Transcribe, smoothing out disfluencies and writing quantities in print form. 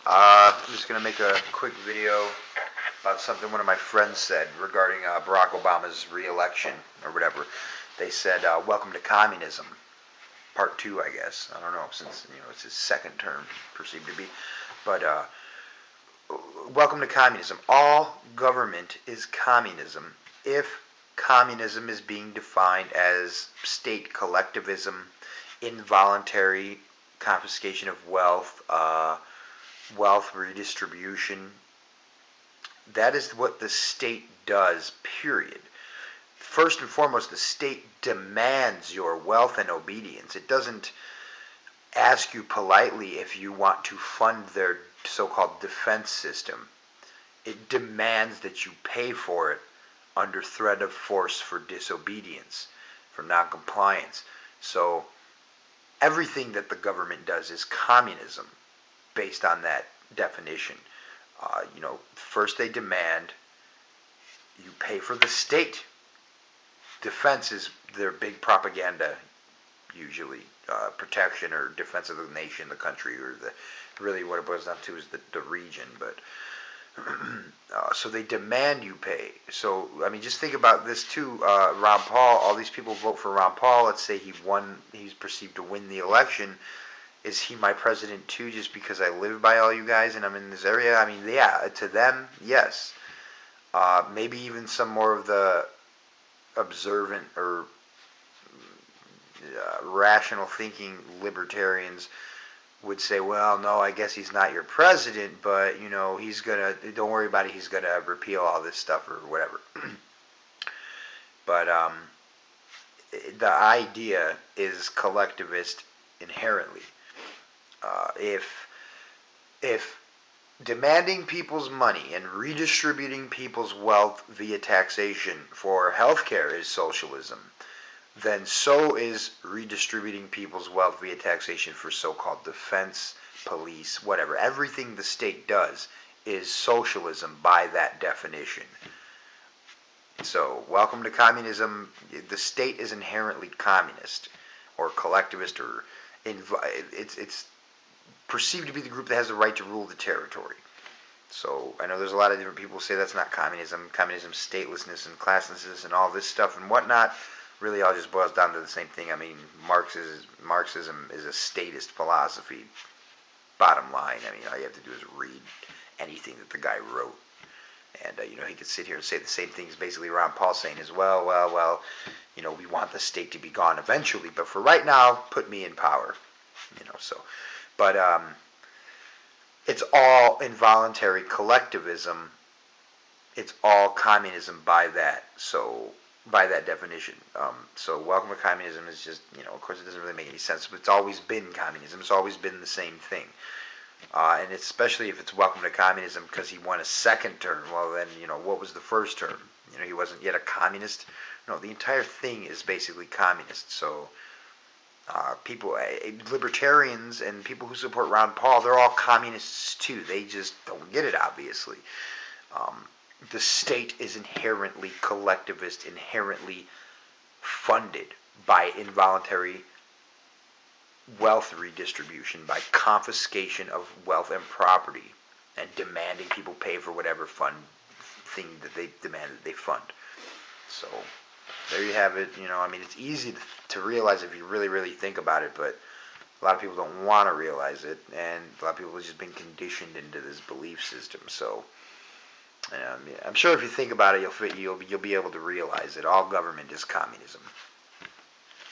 I'm just going to make a quick video about something one of my friends said regarding Barack Obama's re-election or whatever. They said, welcome to communism. Part 2, I guess. I don't know, since it's his second term, perceived to be. But welcome to communism. All government is communism if communism is being defined as state collectivism, involuntary confiscation of wealth, wealth redistribution. That is what the state does, period. First and foremost, the state demands your wealth and obedience. It doesn't ask you politely if you want to fund their so-called defense system. It demands that you pay for it under threat of force for disobedience, for noncompliance. So everything that the government does is communism based on that definition. First they demand you pay for the state. Defense is their big propaganda, usually. Protection or defense of the nation, the country, or really what it boils down to is the region. But so they demand you pay. So just think about this too. Ron Paul. All these people vote for Ron Paul. Let's say he's perceived to win the election. Is he my president too, just because I live by all you guys and I'm in this area? Yeah, to them, yes. Maybe even some more of the observant or rational thinking libertarians would say, well, no, I guess he's not your president, but he's gonna, don't worry about it, he's gonna repeal all this stuff or whatever. But the idea is collectivist inherently. If demanding people's money and redistributing people's wealth via taxation for healthcare is socialism, then so is redistributing people's wealth via taxation for so-called defense, police, whatever. Everything the state does is socialism by that definition. So, welcome to communism. The state is inherently communist or collectivist, or it's perceived to be the group that has the right to rule the territory. So I know there's a lot of different people who say that's not communism. Communism, statelessness and classlessness and all this stuff and whatnot really all just boils down to the same thing. Marxism is a statist philosophy. Bottom line, all you have to do is read anything that the guy wrote. And, he could sit here and say the same things basically Ron Paul saying as well, we want the state to be gone eventually, but for right now, put me in power. But it's all involuntary collectivism. It's all communism by that. So by that definition. So welcome to communism is just, of course it doesn't really make any sense, but it's always been communism. It's always been the same thing. And especially if it's welcome to communism because he won a second term, well then, what was the first term? He wasn't yet a communist. No, the entire thing is basically communist. So people, libertarians and people who support Ron Paul, they're all communists too. They just don't get it, obviously. The state is inherently collectivist, inherently funded by involuntary wealth redistribution, by confiscation of wealth and property, and demanding people pay for whatever thing that they demand that they fund. So there you have it. It's easy to realize if you really, really think about it, but a lot of people don't want to realize it, and a lot of people have just been conditioned into this belief system. So I'm sure if you think about it, you'll be able to realize that all government is communism.